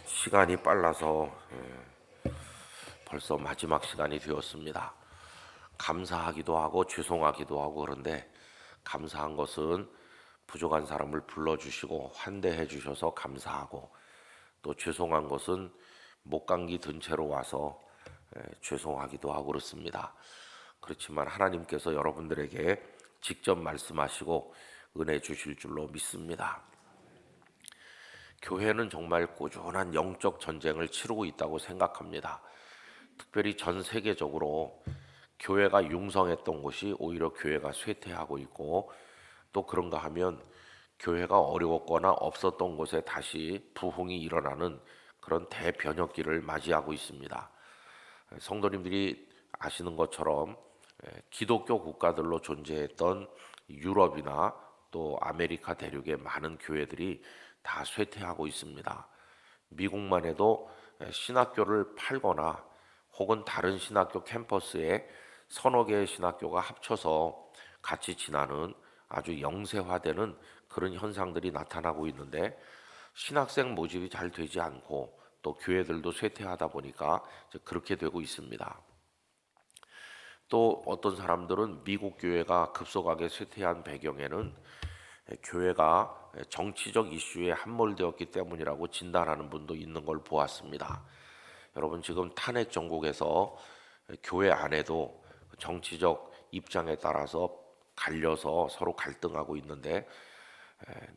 시간이 빨라서 벌써 마지막 시간이 되었습니다. 감사하기도 하고 죄송하기도 하고 그런데 감사한 것은 부족한 사람을 불러주시고 환대해 주셔서 감사하고 또 죄송한 것은 목감기 든 채로 와서 죄송하기도 하고 그렇습니다. 그렇지만 하나님께서 여러분들에게 직접 말씀하시고 은혜 주실 줄로 믿습니다. 교회는 정말 꾸준한 영적 전쟁을 치르고 있다고 생각합니다. 특별히 전 세계적으로 교회가 융성했던 곳이 오히려 교회가 쇠퇴하고 있고 또 그런가 하면 교회가 어려웠거나 없었던 곳에 다시 부흥이 일어나는 그런 대변혁기를 맞이하고 있습니다. 성도님들이 아시는 것처럼 기독교 국가들로 존재했던 유럽이나 또 아메리카 대륙의 많은 교회들이 다 쇠퇴하고 있습니다. 미국만 해도 신학교를 팔거나 혹은 다른 신학교 캠퍼스에 서너 개의 신학교가 합쳐서 같이 지나는 아주 영세화되는 그런 현상들이 나타나고 있는데 신학생 모집이 잘 되지 않고 또 교회들도 쇠퇴하다 보니까 그렇게 되고 있습니다. 또 어떤 사람들은 미국 교회가 급속하게 쇠퇴한 배경에는 교회가 정치적 이슈에 함몰되었기 때문이라고 진단하는 분도 있는 걸 보았습니다. 여러분 지금 탄핵 정국에서 교회 안에도 정치적 입장에 따라서 갈려서 서로 갈등하고 있는데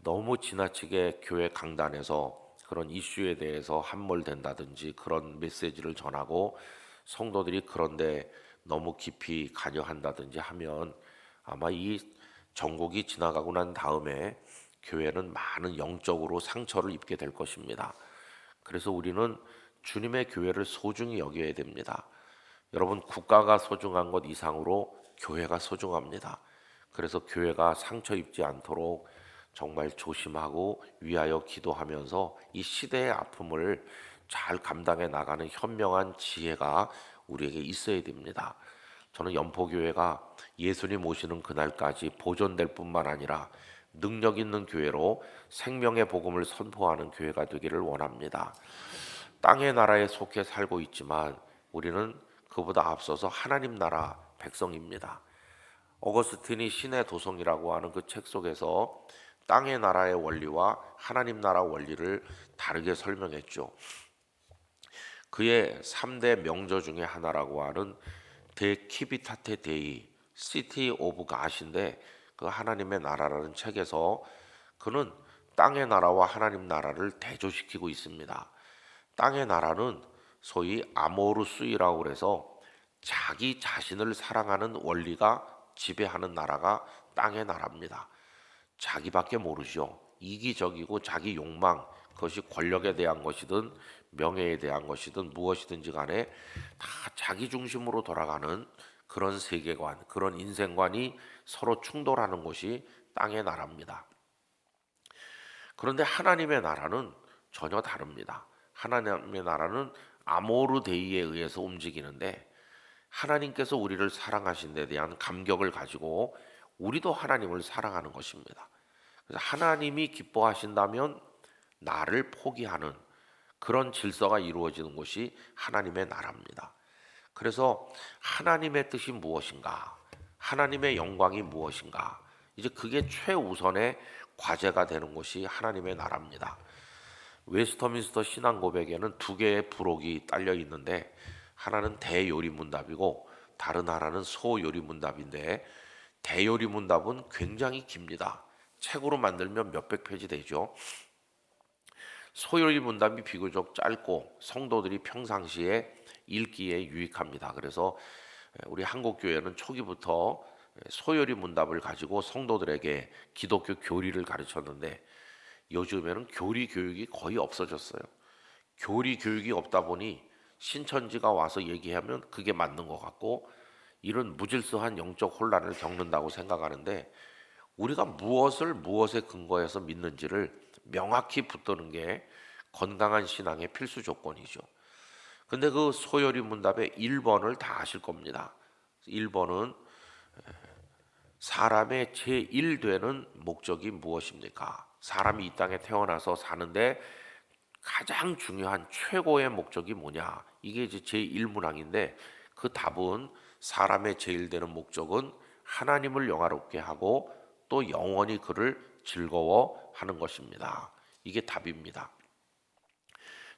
너무 지나치게 교회 강단에서 그런 이슈에 대해서 함몰된다든지 그런 메시지를 전하고 성도들이 그런데 너무 깊이 관여한다든지 하면 아마 이 정국이 지나가고 난 다음에 교회는 많은 영적으로 상처를 입게 될 것입니다. 그래서 우리는 주님의 교회를 소중히 여겨야 됩니다. 여러분 국가가 소중한 것 이상으로 교회가 소중합니다. 그래서 교회가 상처 입지 않도록 정말 조심하고 위하여 기도하면서 이 시대의 아픔을 잘 감당해 나가는 현명한 지혜가 우리에게 있어야 됩니다. 저는 연포교회가 예수님 오시는 그날까지 보존될 뿐만 아니라 능력 있는 교회로 생명의 복음을 선포하는 교회가 되기를 원합니다. 땅의 나라에 속해 살고 있지만 우리는 그보다 앞서서 하나님 나라 백성입니다. 어거스틴이 신의 도성이라고 하는 그 책 속에서 땅의 나라의 원리와 하나님 나라 원리를 다르게 설명했죠. 그의 3대 명저 중에 하나라고 하는 데 키비타테 데이 시티 오브 갓인데 그 하나님의 나라라는 책에서 그는 땅의 나라와 하나님 나라를 대조시키고 있습니다. 땅의 나라는 소위 아모르수이라고 그래서 자기 자신을 사랑하는 원리가 지배하는 나라가 땅의 나라입니다. 자기밖에 모르죠. 이기적이고 자기 욕망, 그것이 권력에 대한 것이든 명예에 대한 것이든 무엇이든지 간에 다 자기 중심으로 돌아가는 그런 세계관, 그런 인생관이 서로 충돌하는 곳이 땅의 나라입니다. 그런데 하나님의 나라는 전혀 다릅니다. 하나님의 나라는 아모르 데이에 의해서 움직이는데 하나님께서 우리를 사랑하신 데 대한 감격을 가지고 우리도 하나님을 사랑하는 것입니다. 그래서 하나님이 기뻐하신다면 나를 포기하는 그런 질서가 이루어지는 곳이 하나님의 나라입니다. 그래서 하나님의 뜻이 무엇인가? 하나님의 영광이 무엇인가? 이제 그게 최우선의 과제가 되는 곳이 하나님의 나라입니다. 웨스터민스터 신앙 고백에는 두 개의 부록이 딸려 있는데 하나는 대요리문답이고 다른 하나는 소요리문답인데 대요리문답은 굉장히 깁니다. 책으로 만들면 몇백 페이지 되죠. 소요리문답이 비교적 짧고 성도들이 평상시에 읽기에 유익합니다. 그래서 우리 한국교회는 초기부터 소요리문답을 가지고 성도들에게 기독교 교리를 가르쳤는데 요즘에는 교리 교육이 거의 없어졌어요. 교리 교육이 없다 보니 신천지가 와서 얘기하면 그게 맞는 것 같고 이런 무질서한 영적 혼란을 겪는다고 생각하는데 우리가 무엇을 무엇에 근거해서 믿는지를 명확히 붙드는 게 건강한 신앙의 필수 조건이죠. 근데 그 소요리 문답의 1번을 다 아실 겁니다. 1번은 사람의 제1되는 목적이 무엇입니까? 사람이 이 땅에 태어나서 사는데 가장 중요한 최고의 목적이 뭐냐? 이게 이제 제1문항인데 그 답은 사람의 제일 되는 목적은 하나님을 영화롭게 하고 또 영원히 그를 즐거워하는 것입니다. 이게 답입니다.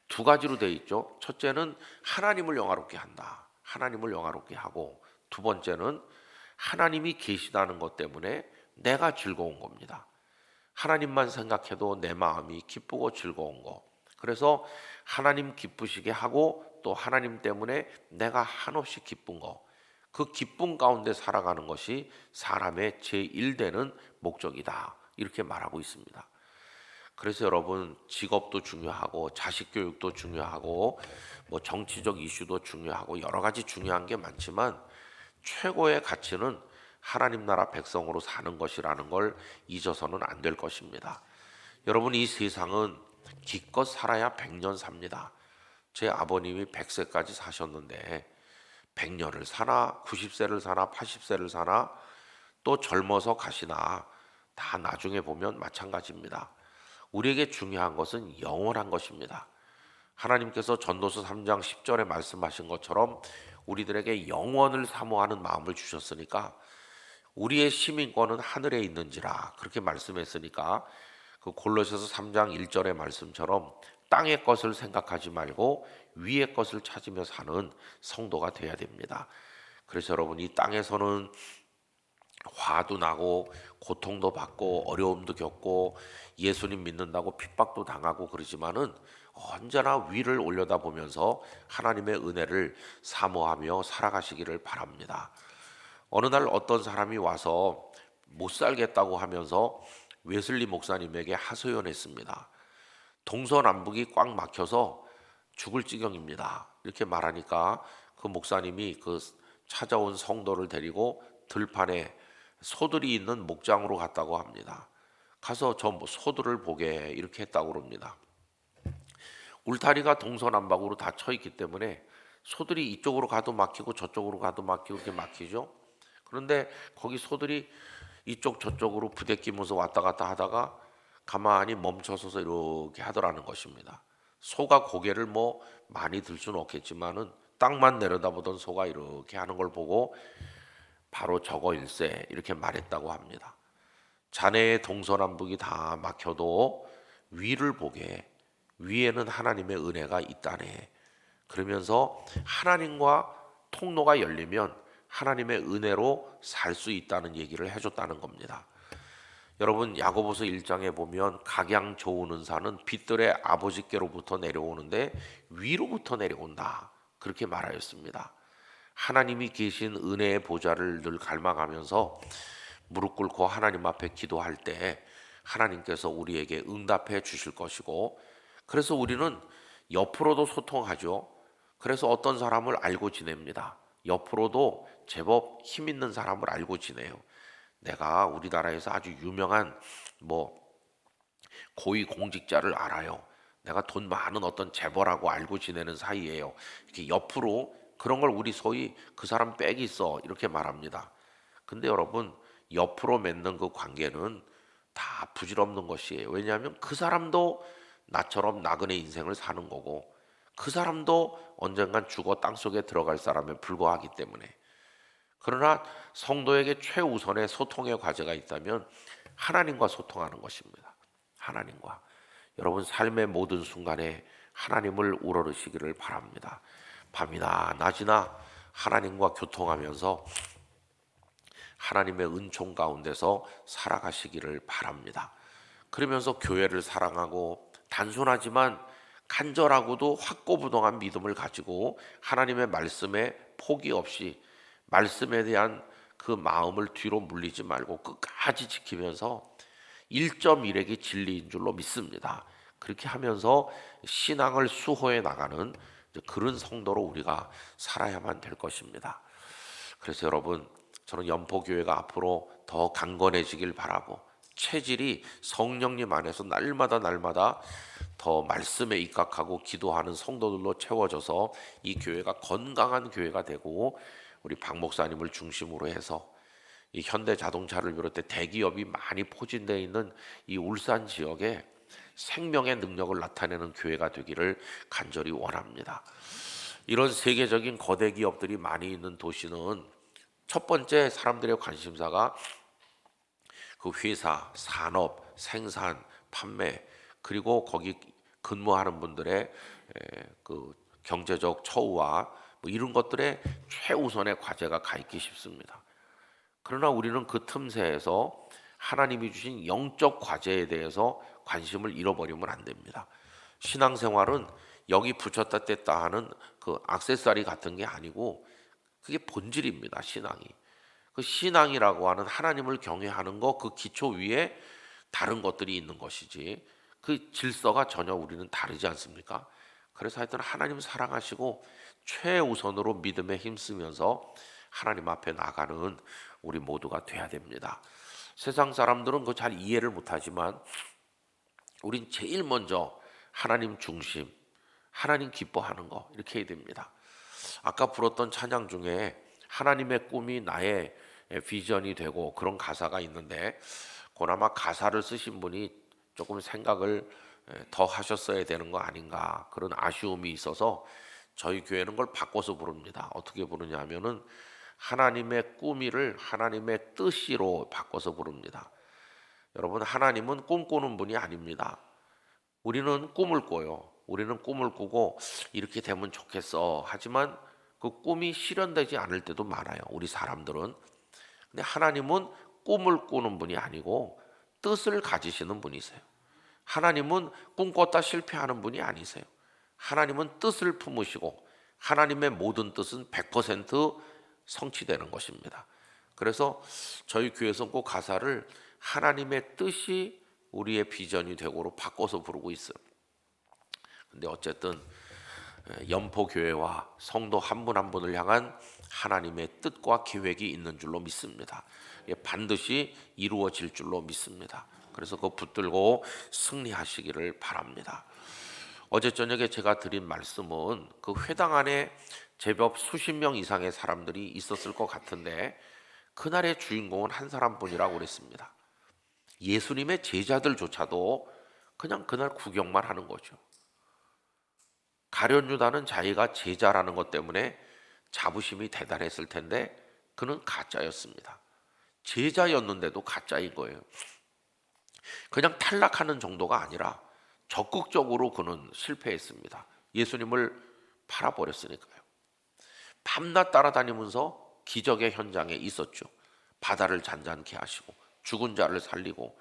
두 가지로 되어 있죠. 첫째는 하나님을 영화롭게 한다. 하나님을 영화롭게 하고 두 번째는 하나님이 계시다는 것 때문에 내가 즐거운 겁니다. 하나님만 생각해도 내 마음이 기쁘고 즐거운 거. 그래서 하나님 기쁘시게 하고 또 하나님 때문에 내가 한없이 기쁜 거. 그 기쁨 가운데 살아가는 것이 사람의 제1되는 목적이다. 이렇게 말하고 있습니다. 그래서 여러분 직업도 중요하고 자식 교육도 중요하고 뭐 정치적 이슈도 중요하고 여러 가지 중요한 게 많지만 최고의 가치는 하나님 나라 백성으로 사는 것이라는 걸 잊어서는 안 될 것입니다. 여러분 이 세상은 기껏 살아야 100년 삽니다. 제 아버님이 100세까지 사셨는데 100년을 사나 90세를 사나 80세를 사나 또 젊어서 가시나 다 나중에 보면 마찬가지입니다. 우리에게 중요한 것은 영원한 것입니다. 하나님께서 전도서 3장 10절에 말씀하신 것처럼 우리들에게 영원을 사모하는 마음을 주셨으니까 우리의 시민권은 하늘에 있는지라 그렇게 말씀했으니까 그 골로새서 3장 1절의 말씀처럼 땅의 것을 생각하지 말고 위의 것을 찾으며 사는 성도가 되어야 됩니다. 그래서 여러분 이 땅에서는 화도 나고 고통도 받고 어려움도 겪고 예수님 믿는다고 핍박도 당하고 그러지만은 언제나 위를 올려다보면서 하나님의 은혜를 사모하며 살아가시기를 바랍니다. 어느 날 어떤 사람이 와서 못 살겠다고 하면서 웨슬리 목사님에게 하소연했습니다. 동서남북이 꽉 막혀서 죽을 지경입니다. 이렇게 말하니까 그 목사님이 그 찾아온 성도를 데리고 들판에 소들이 있는 목장으로 갔다고 합니다. 가서 저 소들을 보게 이렇게 했다고 그럽니다. 울타리가 동서남북으로 다 쳐 있기 때문에 소들이 이쪽으로 가도 막히고 저쪽으로 가도 막히고 이렇게 막히죠. 그런데 거기 소들이 이쪽 저쪽으로 부대끼면서 왔다 갔다 하다가 가만히 멈춰서서 이렇게 하더라는 것입니다. 소가 고개를 뭐 많이 들 수는 없겠지만은 땅만 내려다보던 소가 이렇게 하는 걸 보고 바로 저거일세 이렇게 말했다고 합니다. 자네의 동서남북이 다 막혀도 위를 보게 위에는 하나님의 은혜가 있다네. 그러면서 하나님과 통로가 열리면 하나님의 은혜로 살 수 있다는 얘기를 해줬다는 겁니다. 여러분 야고보서 1장에 보면 각양 좋은 은사는 빛들의 아버지께로부터 내려오는데 위로부터 내려온다. 그렇게 말하였습니다. 하나님이 계신 은혜의 보좌를 늘 갈망하면서 무릎 꿇고 하나님 앞에 기도할 때 하나님께서 우리에게 응답해 주실 것이고 그래서 우리는 옆으로도 소통하죠. 그래서 어떤 사람을 알고 지냅니다. 옆으로도 제법 힘 있는 사람을 알고 지내요. 내가 우리나라에서 아주 유명한 뭐 고위 공직자를 알아요. 내가 돈 많은 어떤 재벌하고 알고 지내는 사이예요. 이렇게 옆으로 그런 걸 우리 소위 그 사람 빽이 있어 이렇게 말합니다. 근데 여러분 옆으로 맺는 그 관계는 다 부질없는 것이에요. 왜냐하면 그 사람도 나처럼 나그네 인생을 사는 거고 그 사람도 언젠간 죽어 땅속에 들어갈 사람에 불과하기 때문에 그러나 성도에게 최우선의 소통의 과제가 있다면 하나님과 소통하는 것입니다. 하나님과 여러분 삶의 모든 순간에 하나님을 우러르시기를 바랍니다. 밤이나 낮이나 하나님과 교통하면서 하나님의 은총 가운데서 살아가시기를 바랍니다. 그러면서 교회를 사랑하고 단순하지만 간절하고도 확고부동한 믿음을 가지고 하나님의 말씀에 포기 없이 말씀에 대한 그 마음을 뒤로 물리지 말고 끝까지 지키면서 1.1핵이 진리인 줄로 믿습니다. 그렇게 하면서 신앙을 수호해 나가는 그런 성도로 우리가 살아야만 될 것입니다. 그래서 여러분 저는 연포교회가 앞으로 더 강건해지길 바라고 체질이 성령님 안에서 날마다 더 말씀에 입각하고 기도하는 성도들로 채워져서 이 교회가 건강한 교회가 되고 우리 박 목사님을 중심으로 해서 이 현대 자동차를 비롯해 대기업이 많이 포진되어 있는 이 울산 지역에 생명의 능력을 나타내는 교회가 되기를 간절히 원합니다. 이런 세계적인 거대 기업들이 많이 있는 도시는 첫 번째 사람들의 관심사가 그 회사, 산업, 생산, 판매, 그리고 거기 근무하는 분들의 그 경제적 처우와 뭐 이런 것들에 최우선의 과제가 가 있기 쉽습니다. 그러나 우리는 그 틈새에서 하나님이 주신 영적 과제에 대해서 관심을 잃어버리면 안 됩니다. 신앙생활은 여기 붙였다 뗐다 하는 그 액세서리 같은 게 아니고 그게 본질입니다. 신앙이. 그 신앙이라고 하는 하나님을 경외하는 거 그 기초 위에 다른 것들이 있는 것이지 그 질서가 전혀 우리는 다르지 않습니까? 그래서 하여튼 하나님 사랑하시고 최우선으로 믿음에 힘쓰면서 하나님 앞에 나가는 우리 모두가 돼야 됩니다. 세상 사람들은 그거 잘 이해를 못하지만 우린 제일 먼저 하나님 중심, 하나님 기뻐하는 거 이렇게 해야 됩니다. 아까 불었던 찬양 중에 하나님의 꿈이 나의 비전이 되고 그런 가사가 있는데 그나마 가사를 쓰신 분이 조금 생각을 더 하셨어야 되는 거 아닌가 그런 아쉬움이 있어서 저희 교회는 걸 바꿔서 부릅니다. 어떻게 부르냐 하면은 하나님의 꿈이를 하나님의 뜻이로 바꿔서 부릅니다. 여러분 하나님은 꿈꾸는 분이 아닙니다. 우리는 꿈을 꿔요. 우리는 꿈을 꾸고 이렇게 되면 좋겠어. 하지만 그 꿈이 실현되지 않을 때도 많아요. 우리 사람들은. 근데 하나님은 꿈을 꾸는 분이 아니고 뜻을 가지시는 분이세요. 하나님은 꿈꿨다 실패하는 분이 아니세요. 하나님은 뜻을 품으시고 하나님의 모든 뜻은 100% 성취되는 것입니다. 그래서 저희 교회에서 꼭 가사를 하나님의 뜻이 우리의 비전이 되고로 바꿔서 부르고 있어요. 근데 어쨌든 연포교회와 성도 한 분 한 분을 향한 하나님의 뜻과 계획이 있는 줄로 믿습니다. 반드시 이루어질 줄로 믿습니다. 그래서 그거 붙들고 승리하시기를 바랍니다. 어제 저녁에 제가 드린 말씀은 그 회당 안에 제법 수십 명 이상의 사람들이 있었을 것 같은데 그날의 주인공은 한 사람뿐이라고 그랬습니다. 예수님의 제자들조차도 그냥 그날 구경만 하는 거죠. 가룟 유다는 자기가 제자라는 것 때문에 자부심이 대단했을 텐데 그는 가짜였습니다. 제자였는데도 가짜인 거예요. 그냥 탈락하는 정도가 아니라 적극적으로 그는 실패했습니다. 예수님을 팔아버렸으니까요. 밤낮 따라다니면서 기적의 현장에 있었죠. 바다를 잔잔케 하시고 죽은 자를 살리고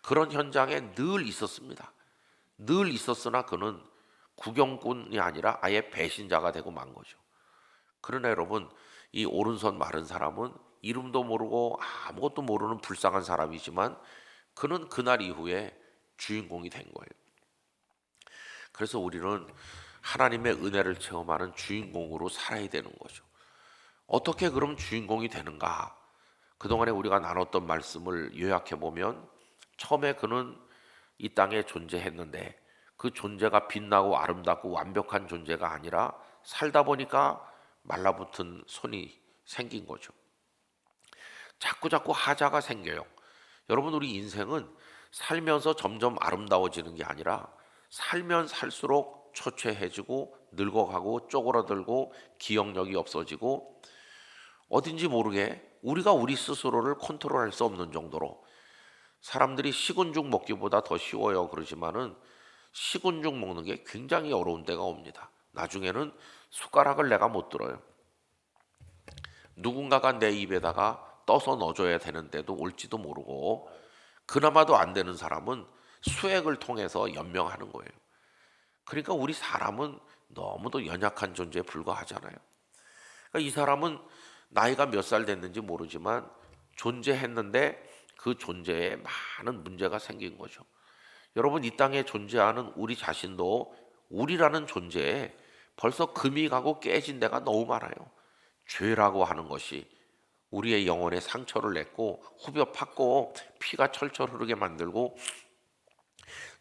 그런 현장에 늘 있었습니다. 늘 있었으나 그는 구경꾼이 아니라 아예 배신자가 되고 만 거죠. 그러나 여러분 이 오른손 마른 사람은 이름도 모르고 아무것도 모르는 불쌍한 사람이지만 그는 그날 이후에 주인공이 된 거예요. 그래서 우리는 하나님의 은혜를 체험하는 주인공으로 살아야 되는 거죠. 어떻게 그럼 주인공이 되는가? 그동안에 우리가 나눴던 말씀을 요약해 보면 처음에 그는 이 땅에 존재했는데 그 존재가 빛나고 아름답고 완벽한 존재가 아니라 살다 보니까 말라붙은 손이 생긴 거죠. 자꾸 하자가 생겨요. 여러분 우리 인생은 살면서 점점 아름다워지는 게 아니라 살면 살수록 초췌해지고 늙어가고 쪼그라들고 기억력이 없어지고 어딘지 모르게 우리가 우리 스스로를 컨트롤할 수 없는 정도로 사람들이 식은 죽 먹기보다 더 쉬워요 그러지만은 식은 죽 먹는 게 굉장히 어려운 때가 옵니다. 나중에는 숟가락을 내가 못 들어요. 누군가가 내 입에다가 떠서 넣어줘야 되는데도 올지도 모르고 그나마도 안 되는 사람은 수액을 통해서 연명하는 거예요. 그러니까 우리 사람은 너무도 연약한 존재에 불과하잖아요. 그러니까 이 사람은 나이가 몇 살 됐는지 모르지만 존재했는데 그 존재에 많은 문제가 생긴 거죠. 여러분 이 땅에 존재하는 우리 자신도 우리라는 존재에 벌써 금이 가고 깨진 데가 너무 많아요. 죄라고 하는 것이 우리의 영혼에 상처를 냈고 후벼 팠고 피가 철철 흐르게 만들고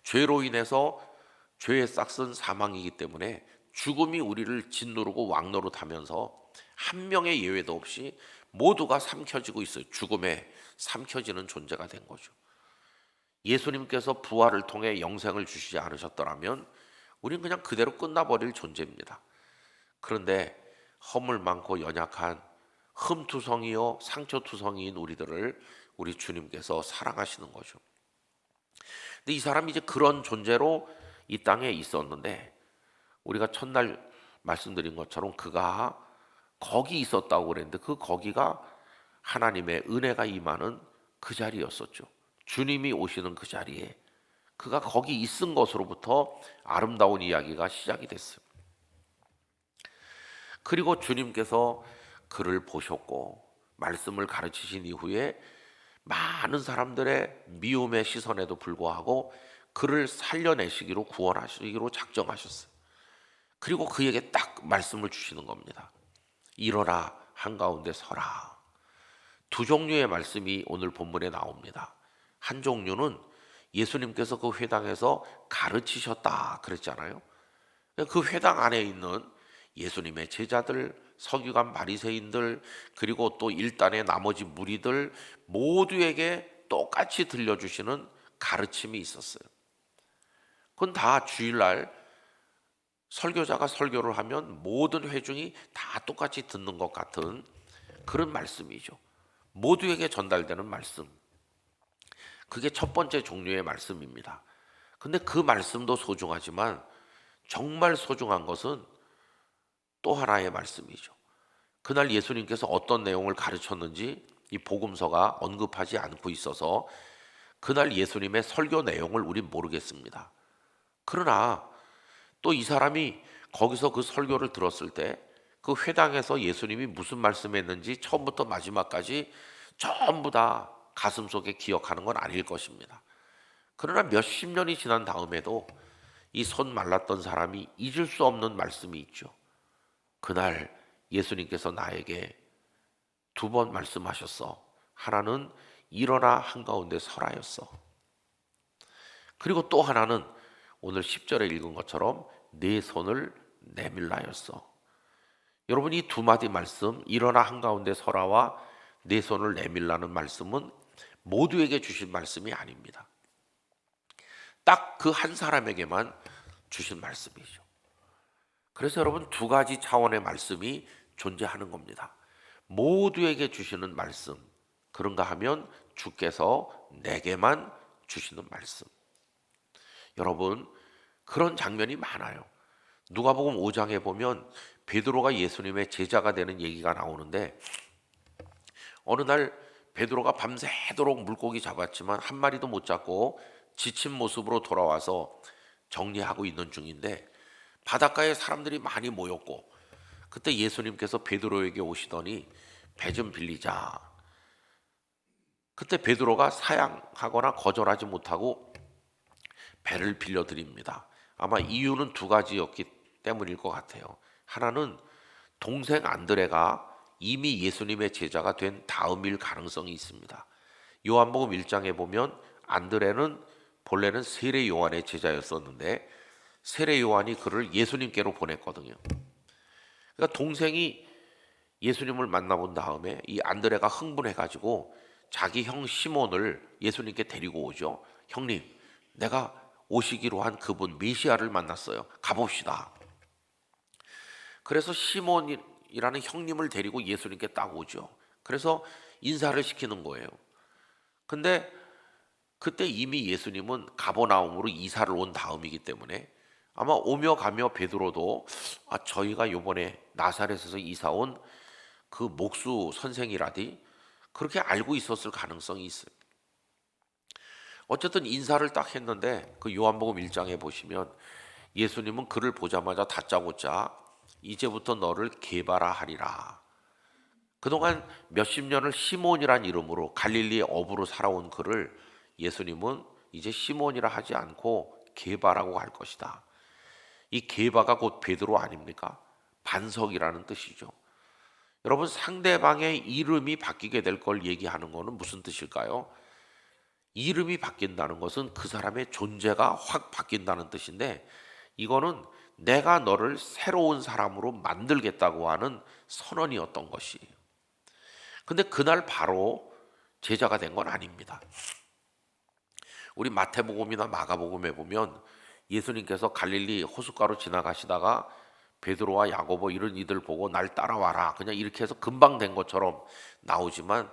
죄로 인해서 죄의 싹은 사망이기 때문에 죽음이 우리를 짓누르고 왕노릇하면서 한 명의 예외도 없이 모두가 삼켜지고 있어요. 죽음에 삼켜지는 존재가 된 거죠. 예수님께서 부활을 통해 영생을 주시지 않으셨더라면 우리는 그냥 그대로 끝나버릴 존재입니다. 그런데 허물 많고 연약한 흠투성이요 상처투성이인 우리들을 우리 주님께서 사랑하시는 거죠. 근데 이 사람이 이제 그런 존재로 이 땅에 있었는데, 우리가 첫날 말씀드린 것처럼 그가 거기 있었다고 그랬는데 그 거기가 하나님의 은혜가 임하는 그 자리였었죠. 주님이 오시는 그 자리에 그가 거기 있은 것으로부터 아름다운 이야기가 시작이 됐어요. 그리고 주님께서 그를 보셨고 말씀을 가르치신 이후에 많은 사람들의 미움의 시선에도 불구하고 그를 살려내시기로, 구원하시기로 작정하셨어요. 그리고 그에게 딱 말씀을 주시는 겁니다. 일어나 한가운데 서라. 두 종류의 말씀이 오늘 본문에 나옵니다. 한 종류는 예수님께서 그 회당에서 가르치셨다 그랬잖아요. 그 회당 안에 있는 예수님의 제자들, 서기관 바리새인들, 그리고 또 일단의 나머지 무리들 모두에게 똑같이 들려주시는 가르침이 있었어요. 그건 다 주일날 설교자가 설교를 하면 모든 회중이 다 똑같이 듣는 것 같은 그런 말씀이죠. 모두에게 전달되는 말씀. 그게 첫 번째 종류의 말씀입니다. 근데 그 말씀도 소중하지만 정말 소중한 것은 또 하나의 말씀이죠. 그날 예수님께서 어떤 내용을 가르쳤는지 이 복음서가 언급하지 않고 있어서 그날 예수님의 설교 내용을 우린 모르겠습니다. 그러나 또 이 사람이 거기서 그 설교를 들었을 때 그 회당에서 예수님이 무슨 말씀했는지 처음부터 마지막까지 전부 다 가슴속에 기억하는 건 아닐 것입니다. 그러나 몇십 년이 지난 다음에도 이 손 말랐던 사람이 잊을 수 없는 말씀이 있죠. 그날 예수님께서 나에게 두 번 말씀하셨어. 하나는 일어나 한가운데 서라였어. 그리고 또 하나는 오늘 10절에 읽은 것처럼 내 손을 내밀라였어. 여러분, 이 두 마디 말씀, 일어나 한가운데 서라와 내 손을 내밀라는 말씀은 모두에게 주신 말씀이 아닙니다. 딱 그 한 사람에게만 주신 말씀이죠. 그래서 여러분, 두 가지 차원의 말씀이 존재하는 겁니다. 모두에게 주시는 말씀, 그런가 하면 주께서 내게만 주시는 말씀. 여러분, 그런 장면이 많아요. 누가복음 5장에 보면 베드로가 예수님의 제자가 되는 얘기가 나오는데, 어느 날 베드로가 밤새도록 물고기 잡았지만 한 마리도 못 잡고 지친 모습으로 돌아와서 정리하고 있는 중인데 바닷가에 사람들이 많이 모였고, 그때 예수님께서 베드로에게 오시더니 배 좀 빌리자. 그때 베드로가 사양하거나 거절하지 못하고 배를 빌려드립니다. 아마 이유는 두 가지였기 때문일 것 같아요. 하나는 동생 안드레가 이미 예수님의 제자가 된 다음일 가능성이 있습니다. 요한복음 1장에 보면 안드레는 본래는 세례 요한의 제자였었는데 세례 요한이 그를 예수님께로 보냈거든요. 그러니까 동생이 예수님을 만나본 다음에 이 안드레가 흥분해가지고 자기 형 시몬을 예수님께 데리고 오죠. 형님, 내가 오시기로 한 그분 메시아를 만났어요. 가봅시다. 그래서 시몬이라는 형님을 데리고 예수님께 딱 오죠. 그래서 인사를 시키는 거예요. 근데 그때 이미 예수님은 가버나움으로 이사를 온 다음이기 때문에 아마 오며 가며 베드로도 저희가 요번에 나사렛에서 이사 온 그 목수 선생이라디 그렇게 알고 있었을 가능성이 있어요. 어쨌든 인사를 딱 했는데 그 요한복음 1장에 보시면 예수님은 그를 보자마자 다짜고짜 이제부터 너를 게바라 하리라. 그동안 몇십 년을 시몬이란 이름으로 갈릴리의 어부로 살아온 그를 예수님은 이제 시몬이라 하지 않고 게바라고 할 것이다. 이 게바가 곧 베드로 아닙니까? 반석이라는 뜻이죠. 여러분, 상대방의 이름이 바뀌게 될 걸 얘기하는 것은 무슨 뜻일까요? 이름이 바뀐다는 것은 그 사람의 존재가 확 바뀐다는 뜻인데, 이거는 내가 너를 새로운 사람으로 만들겠다고 하는 선언이었던 것이에요. 근데 그날 바로 제자가 된 건 아닙니다. 우리 마태복음이나 마가복음에 보면 예수님께서 갈릴리 호숫가로 지나가시다가 베드로와 야고보 이런 이들 보고 날 따라와라 그냥 이렇게 해서 금방 된 것처럼 나오지만,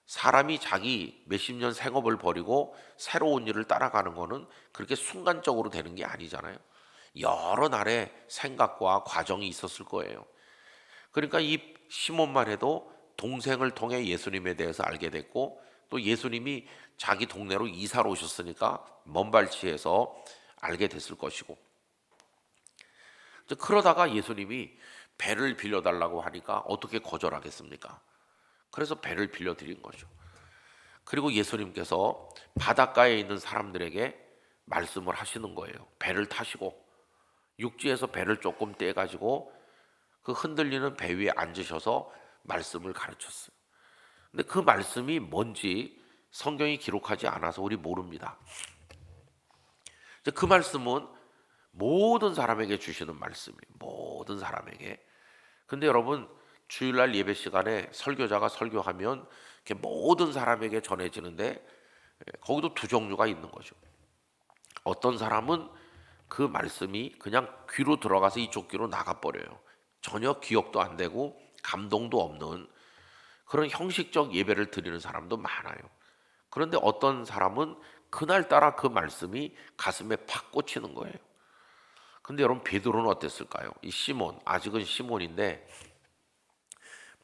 사람이 자기 몇십 년 생업을 버리고 새로운 일을 따라가는 거는 그렇게 순간적으로 되는 게 아니잖아요. 여러 날의 생각과 과정이 있었을 거예요. 그러니까 이 시몬만 해도 동생을 통해 예수님에 대해서 알게 됐고, 또 예수님이 자기 동네로 이사를 오셨으니까 먼발치에서 알게 됐을 것이고, 그러다가 예수님이 배를 빌려달라고 하니까 어떻게 거절하겠습니까? 그래서 배를 빌려드린 거죠. 그리고 예수님께서 바닷가에 있는 사람들에게 말씀을 하시는 거예요. 배를 타시고 육지에서 배를 조금 떼가지고 그 흔들리는 배 위에 앉으셔서 말씀을 가르쳤어요. 근데 그 말씀이 뭔지 성경이 기록하지 않아서 우리 모릅니다. 그 말씀은 모든 사람에게 주시는 말씀이에요. 모든 사람에게. 근데 여러분, 주일날 예배 시간에 설교자가 설교하면 모든 사람에게 전해지는데, 거기도 두 종류가 있는 거죠. 어떤 사람은 그 말씀이 그냥 귀로 들어가서 이쪽 귀로 나가버려요. 전혀 기억도 안 되고 감동도 없는 그런 형식적 예배를 드리는 사람도 많아요. 그런데 어떤 사람은 그날따라 그 말씀이 가슴에 팍 꽂히는 거예요. 근데 여러분, 베드로는 어땠을까요? 이 시몬, 아직은 시몬인데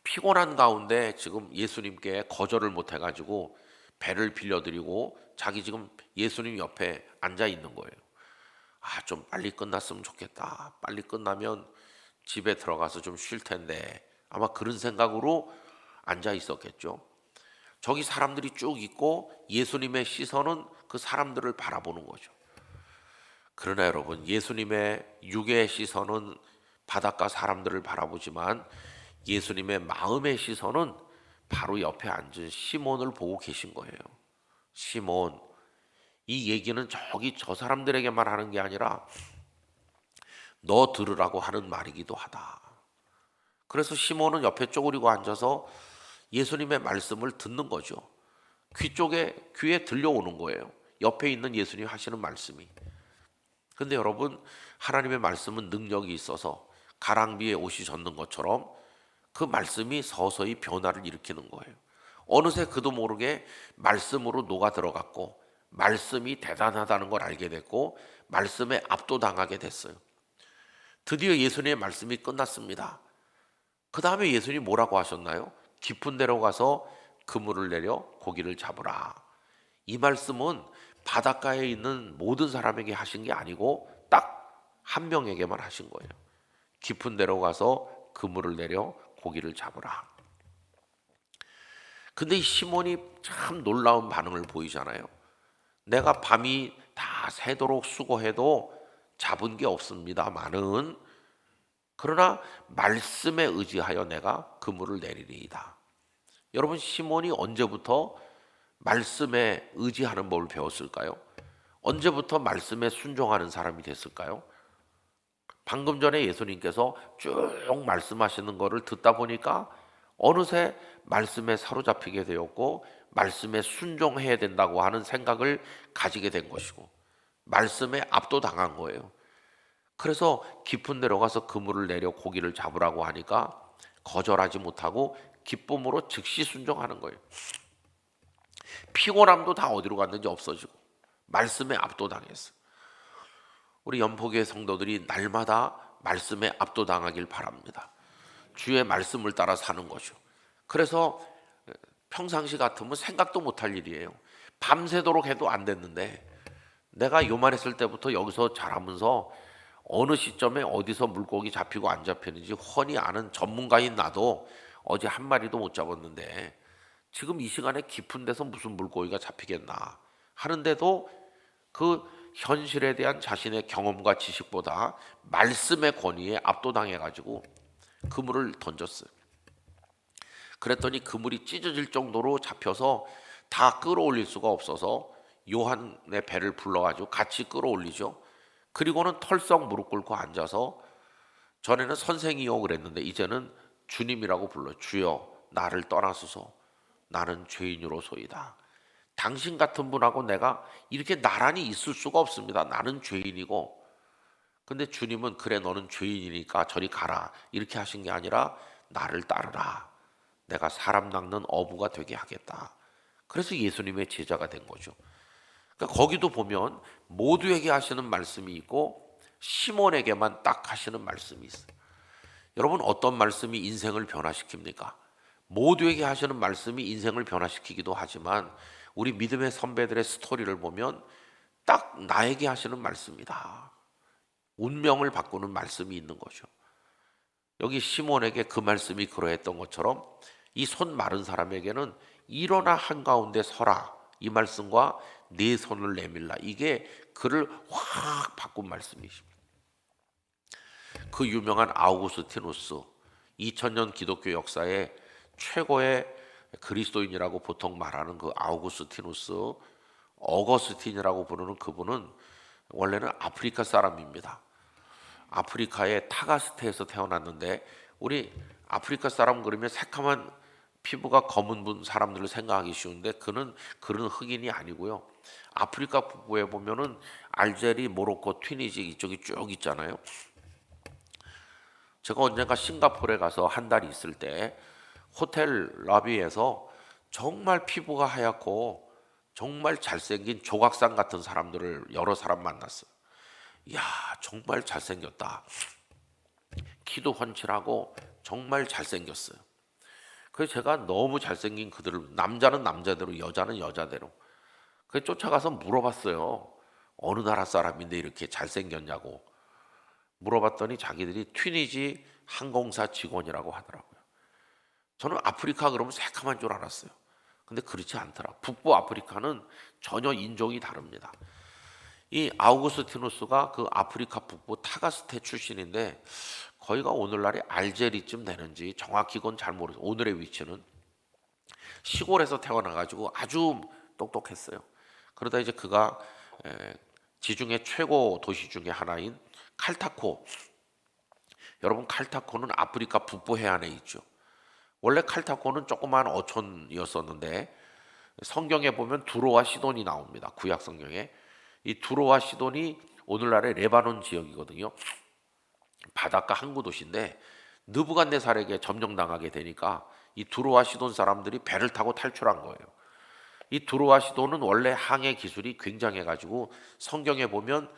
피곤한 가운데 지금 예수님께 거절을 못 해가지고 배를 빌려드리고 자기 지금 예수님 옆에 앉아 있는 거예요. 좀 빨리 끝났으면 좋겠다. 빨리 끝나면 집에 들어가서 좀 쉴 텐데, 아마 그런 생각으로 앉아 있었겠죠. 저기 사람들이 쭉 있고 예수님의 시선은 그 사람들을 바라보는 거죠. 그러나 여러분, 예수님의 육의 시선은 바닷가 사람들을 바라보지만 예수님의 마음의 시선은 바로 옆에 앉은 시몬을 보고 계신 거예요. 시몬, 이 얘기는 저기 저 사람들에게만 하는 게 아니라 너 들으라고 하는 말이기도 하다. 그래서 시몬은 옆에 쪼그리고 앉아서 예수님의 말씀을 듣는 거죠. 귀에 들려오는 거예요. 옆에 있는 예수님이 하시는 말씀이. 근데 여러분, 하나님의 말씀은 능력이 있어서 가랑비에 옷이 젖는 것처럼 그 말씀이 서서히 변화를 일으키는 거예요. 어느새 그도 모르게 말씀으로 녹아 들어갔고, 말씀이 대단하다는 걸 알게 됐고, 말씀에 압도당하게 됐어요. 드디어 예수님의 말씀이 끝났습니다. 그 다음에 예수님이 뭐라고 하셨나요? 깊은 데로 가서 그물을 내려 고기를 잡으라. 이 말씀은 바닷가에 있는 모든 사람에게 하신 게 아니고 딱 한 명에게만 하신 거예요. 깊은 데로 가서 그물을 내려 고기를 잡으라. 근데 이 시몬이 참 놀라운 반응을 보이잖아요. 내가 밤이 다 새도록 수고해도 잡은 게 없습니다마는, 그러나 말씀에 의지하여 내가 그물을 내리리이다. 여러분, 시몬이 언제부터 말씀에 의지하는 법을 배웠을까요? 언제부터 말씀에 순종하는 사람이 됐을까요? 방금 전에 예수님께서 쭉 말씀하시는 것을 듣다 보니까 어느새 말씀에 사로잡히게 되었고, 말씀에 순종해야 된다고 하는 생각을 가지게 된 것이고, 말씀에 압도당한 거예요. 그래서 깊은 데로 가서 그물을 내려 고기를 잡으라고 하니까 거절하지 못하고 기쁨으로 즉시 순종하는 거예요. 피곤함도 다 어디로 갔는지 없어지고 말씀에 압도당했어요. 우리 연포교회 성도들이 날마다 말씀에 압도당하길 바랍니다. 주의 말씀을 따라 사는 거죠. 그래서 평상시 같으면 생각도 못할 일이에요. 밤새도록 해도 안 됐는데, 내가 요만했을 때부터 여기서 자라면서 어느 시점에 어디서 물고기 잡히고 안 잡히는지 훤히 아는 전문가인 나도 어제 한 마리도 못 잡았는데 지금 이 시간에 깊은 데서 무슨 물고기가 잡히겠나 하는데도 그 현실에 대한 자신의 경험과 지식보다 말씀의 권위에 압도당해가지고 그물을 던졌어요. 그랬더니 그물이 찢어질 정도로 잡혀서 다 끌어올릴 수가 없어서 요한의 배를 불러가지고 같이 끌어올리죠. 그리고는 털썩 무릎 꿇고 앉아서, 전에는 선생이요 그랬는데 이제는 주님이라고 불러요. 주여 나를 떠나소서, 나는 죄인으로소이다. 당신 같은 분하고 내가 이렇게 나란히 있을 수가 없습니다. 나는 죄인이고. 근데 주님은 그래 너는 죄인이니까 저리 가라 이렇게 하신 게 아니라 나를 따르라. 내가 사람 낚는 어부가 되게 하겠다. 그래서 예수님의 제자가 된 거죠. 그러니까 거기도 보면 모두에게 하시는 말씀이 있고 시몬에게만 딱 하시는 말씀이 있어요. 여러분 어떤 말씀이 인생을 변화시킵니까? 모두에게 하시는 말씀이 인생을 변화시키기도 하지만 우리 믿음의 선배들의 스토리를 보면 딱 나에게 하시는 말씀이다. 운명을 바꾸는 말씀이 있는 거죠. 여기 시몬에게 그 말씀이 그러했던 것처럼 이 손 마른 사람에게는 일어나 한가운데 서라 이 말씀과 네 손을 내밀라 이게 그를 확 바꾼 말씀이십니다. 그 유명한 아우구스티누스 2000년 기독교 역사의 최고의 그리스도인이라고 보통 말하는 그 아우구스티누스 어거스틴이라고 부르는 그분은 원래는 아프리카 사람입니다. 아프리카의 타가스테에서 태어났는데 우리 아프리카 사람 그러면 새카만 피부가 검은 분 사람들을 생각하기 쉬운데 그는 그런 흑인이 아니고요. 아프리카 북부에 보면은 알제리, 모로코, 튀니지 이쪽이 쭉 있잖아요. 제가 언젠가 싱가포르에 가서 한 달 있을 때 호텔 러비에서 정말 피부가 하얗고 정말 잘생긴 조각상 같은 사람들을 여러 사람 만났어요. 이야 정말 잘생겼다. 키도 훤칠하고 정말 잘생겼어요. 그래서 제가 너무 잘생긴 그들을 남자는 남자대로 여자는 여자대로 그래서 쫓아가서 물어봤어요. 어느 나라 사람인데 이렇게 잘생겼냐고 물어봤더니 자기들이 튀니지 항공사 직원이라고 하더라고요. 저는 아프리카 그러면 새카만 줄 알았어요. 근데 그렇지 않더라. 북부 아프리카는 전혀 인종이 다릅니다. 이 아우구스티누스가 그 아프리카 북부 타가스테 출신인데 거기가 오늘날의 알제리쯤 되는지 정확히 그건 잘 모르겠어요. 오늘의 위치는 시골에서 태어나가지고 아주 똑똑했어요. 그러다 이제 그가 지중해 최고 도시 중에 하나인 칼타코 여러분 칼타코는 아프리카 북부 해안에 있죠. 원래 칼타코는 조그마한 어촌이었었는데 성경에 보면 두로와 시돈이 나옵니다. 구약 성경에 이 두로와 시돈이 오늘날의 레바논 지역이거든요. 바닷가 항구 도시인데 느부갓네살에게 점령당하게 되니까 이 두로와 시돈 사람들이 배를 타고 탈출한 거예요. 이 두로와 시돈은 원래 항해 기술이 굉장해가지고 성경에 보면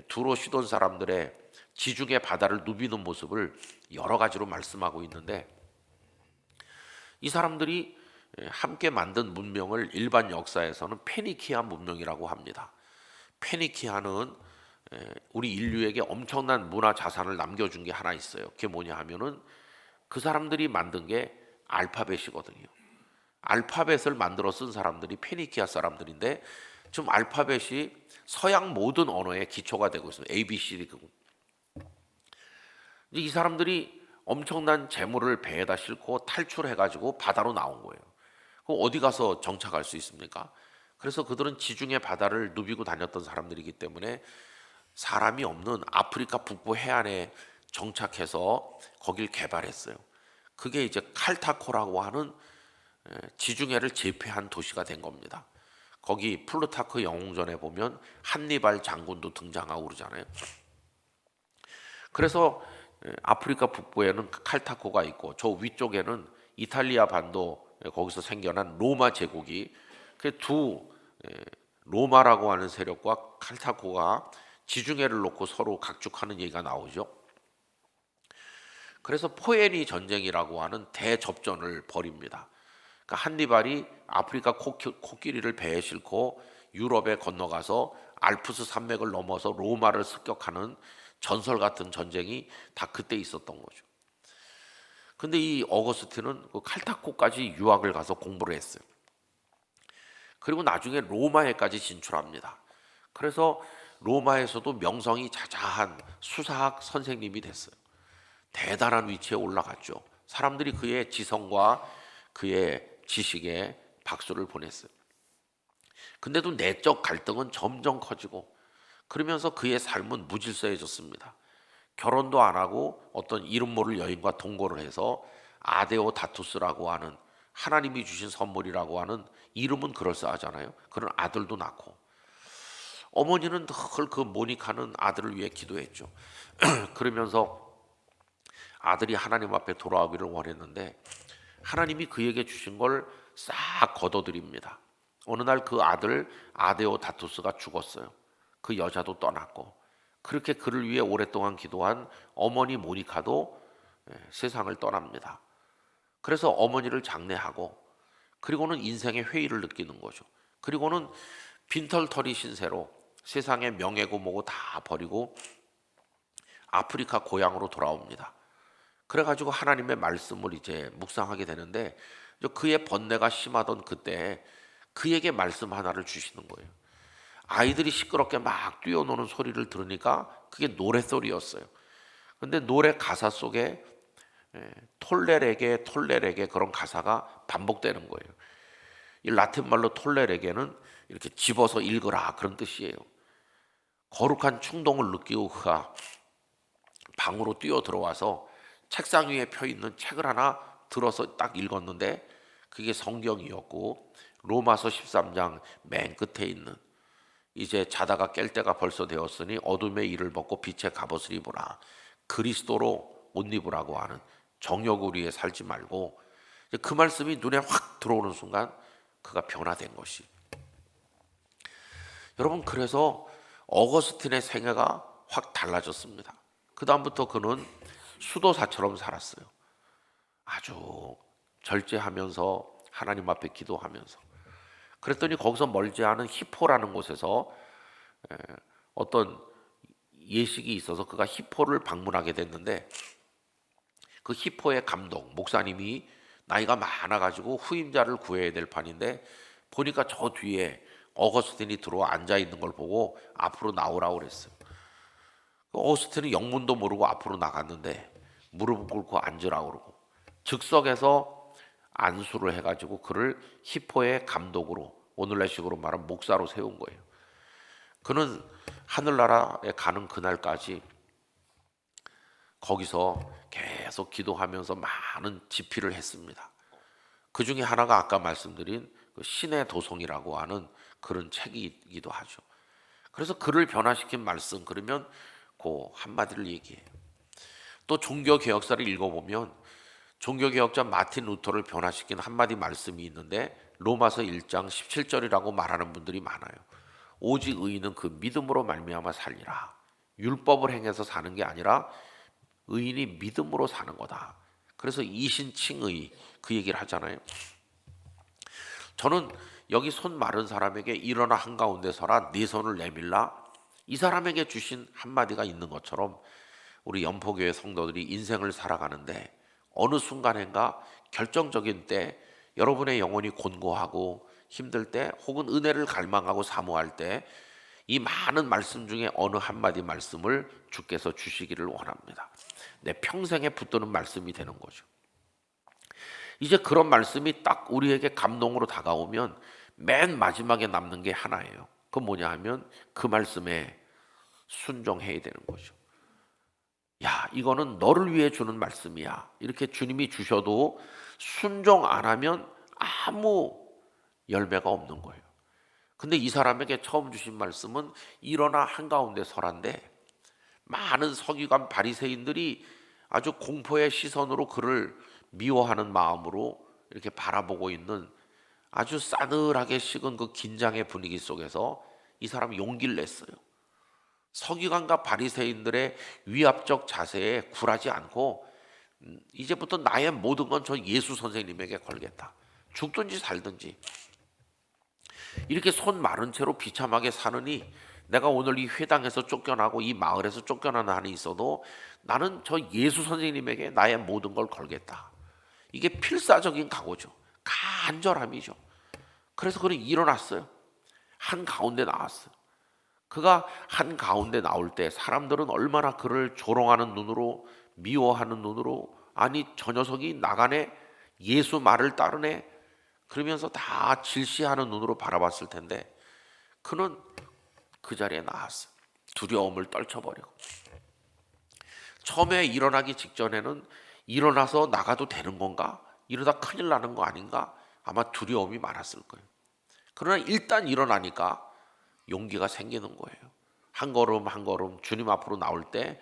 두로 시돈 사람들의 지중해 바다를 누비는 모습을 여러 가지로 말씀하고 있는데 이 사람들이 함께 만든 문명을 일반 역사에서는 페니키아 문명이라고 합니다. 페니키아는 우리 인류에게 엄청난 문화 자산을 남겨준 게 하나 있어요. 그게 뭐냐 하면은 그 사람들이 만든 게 알파벳이거든요. 알파벳을 만들어 쓴 사람들이 페니키아 사람들인데 지금 알파벳이 서양 모든 언어의 기초가 되고 있어요. A, B, C, D. 이 사람들이 엄청난 재물을 배에다 싣고 탈출해가지고 바다로 나온 거예요. 그럼 어디 가서 정착할 수 있습니까? 그래서 그들은 지중해 바다를 누비고 다녔던 사람들이기 때문에 사람이 없는 아프리카 북부 해안에 정착해서 거길 개발했어요. 그게 이제 칼타코라고 하는 지중해를 제패한 도시가 된 겁니다. 거기 플루타크 영웅전에 보면 한니발 장군도 등장하고 그러잖아요. 그래서 아프리카 북부에는 칼타코가 있고 저 위쪽에는 이탈리아 반도 거기서 생겨난 로마 제국이 그 두 로마라고 하는 세력과 칼타코가 지중해를 놓고 서로 각축하는 얘기가 나오죠. 그래서 포에니 전쟁이라고 하는 대접전을 벌입니다. 그러니까 한니발이 아프리카 코끼리를 배에 싣고 유럽에 건너가서 알프스 산맥을 넘어서 로마를 습격하는 전설 같은 전쟁이 다 그때 있었던 거죠. 근데 이 어거스틴은 그 칼타코까지 유학을 가서 공부를 했어요. 그리고 나중에 로마에까지 진출합니다. 그래서 로마에서도 명성이 자자한 수사학 선생님이 됐어요. 대단한 위치에 올라갔죠. 사람들이 그의 지성과 그의 지식에 박수를 보냈어요. 근데도 내적 갈등은 점점 커지고 그러면서 그의 삶은 무질서해졌습니다. 결혼도 안 하고 어떤 이름 모를 여인과 동거를 해서 아데오다투스라고 하는 하나님이 주신 선물이라고 하는 이름은 그럴싸하잖아요. 그런 아들도 낳고 어머니는 늘 그 모니카는 아들을 위해 기도했죠. 그러면서 아들이 하나님 앞에 돌아오기를 원했는데 하나님이 그에게 주신 걸 싹 거둬들입니다. 어느 날 그 아들 아데오다투스가 죽었어요. 그 여자도 떠났고 그렇게 그를 위해 오랫동안 기도한 어머니 모니카도 세상을 떠납니다. 그래서 어머니를 장례하고 그리고는 인생의 회의를 느끼는 거죠. 그리고는 빈털터리 신세로 세상의 명예고 뭐고 다 버리고 아프리카 고향으로 돌아옵니다. 그래가지고 하나님의 말씀을 이제 묵상하게 되는데 그의 번뇌가 심하던 그때 그에게 말씀 하나를 주시는 거예요. 아이들이 시끄럽게 막 뛰어노는 소리를 들으니까 그게 노랫소리였어요. 근데 노래 가사 속에 톨레레게 톨레레게 그런 가사가 반복되는 거예요. 이 라틴 말로 톨레레게는 이렇게 집어서 읽으라 그런 뜻이에요. 거룩한 충동을 느끼고 그가 방으로 뛰어 들어와서 책상 위에 펴 있는 책을 하나 들어서 딱 읽었는데 그게 성경이었고 로마서 13장 맨 끝에 있는 이제 자다가 깰 때가 벌써 되었으니 어둠의 일을 벗고 빛의 갑옷을 입으라 그리스도로 옷 입으라고 하는 정욕을 위해 살지 말고 그 말씀이 눈에 확 들어오는 순간 그가 변화된 것이 여러분 그래서 어거스틴의 생애가 확 달라졌습니다. 그 다음부터 그는 수도사처럼 살았어요. 아주 절제하면서 하나님 앞에 기도하면서 그랬더니 거기서 멀지 않은 히포라는 곳에서 어떤 예식이 있어서 그가 히포를 방문하게 됐는데 그 히포의 감독 목사님이 나이가 많아가지고 후임자를 구해야 될 판인데 보니까 저 뒤에 어거스틴이 들어와 앉아 있는 걸 보고 앞으로 나오라고 그랬어요. 어거스틴은 영문도 모르고 앞으로 나갔는데 무릎을 꿇고 앉으라고 그러고 즉석에서 안수를 해가지고 그를 히포의 감독으로 오늘날식으로 말하면 목사로 세운 거예요. 그는 하늘나라에 가는 그날까지 거기서 계속 기도하면서 많은 집필을 했습니다. 그 중에 하나가 아까 말씀드린 그 신의 도성이라고 하는 그런 책이기도 하죠. 그래서 그를 변화시킨 말씀 그러면 그 한마디를 얘기해요. 또 종교개혁사를 읽어보면 종교개혁자 마틴 루터를 변화시킨 한마디 말씀이 있는데 로마서 1장 17절이라고 말하는 분들이 많아요. 오직 의인은 그 믿음으로 말미암아 살리라. 율법을 행해서 사는 게 아니라 의인이 믿음으로 사는 거다. 그래서 이신칭의 그 얘기를 하잖아요. 저는 여기 손 마른 사람에게 일어나 한가운데 서라 네 손을 내밀라 이 사람에게 주신 한마디가 있는 것처럼 우리 연포교회 성도들이 인생을 살아가는데 어느 순간인가 결정적인 때 여러분의 영혼이 곤고하고 힘들 때 혹은 은혜를 갈망하고 사모할 때 이 많은 말씀 중에 어느 한마디 말씀을 주께서 주시기를 원합니다. 내 평생에 붙드는 말씀이 되는 거죠. 이제 그런 말씀이 딱 우리에게 감동으로 다가오면 맨 마지막에 남는 게 하나예요. 그건 뭐냐 하면 그 말씀에 순종해야 되는 거죠. 야, 이거는 너를 위해 주는 말씀이야. 이렇게 주님이 주셔도 순종 안 하면 아무 열매가 없는 거예요. 근데 이 사람에게 처음 주신 말씀은 일어나 한가운데 서란데 많은 서기관 바리새인들이 아주 공포의 시선으로 그를 미워하는 마음으로 이렇게 바라보고 있는 아주 싸늘하게 식은 그 긴장의 분위기 속에서 이 사람이 용기를 냈어요. 서기관과 바리새인들의 위압적 자세에 굴하지 않고 이제부터 나의 모든 건 저 예수 선생님에게 걸겠다. 죽든지 살든지 이렇게 손 마른 채로 비참하게 사느니 내가 오늘 이 회당에서 쫓겨나고 이 마을에서 쫓겨나는 한이 있어도 나는 저 예수 선생님에게 나의 모든 걸 걸겠다. 이게 필사적인 각오죠. 간절함이죠. 그래서 그는 일어났어요. 한가운데 나왔어요. 그가 한가운데 나올 때 사람들은 얼마나 그를 조롱하는 눈으로 미워하는 눈으로 아니 저 녀석이 나가네 예수 말을 따르네 그러면서 다 질시하는 눈으로 바라봤을 텐데 그는 그 자리에 나왔어요. 두려움을 떨쳐버리고 처음에 일어나기 직전에는 일어나서 나가도 되는 건가? 이러다 큰일 나는 거 아닌가? 아마 두려움이 많았을 거예요. 그러나 일단 일어나니까 용기가 생기는 거예요. 한 걸음 한 걸음 주님 앞으로 나올 때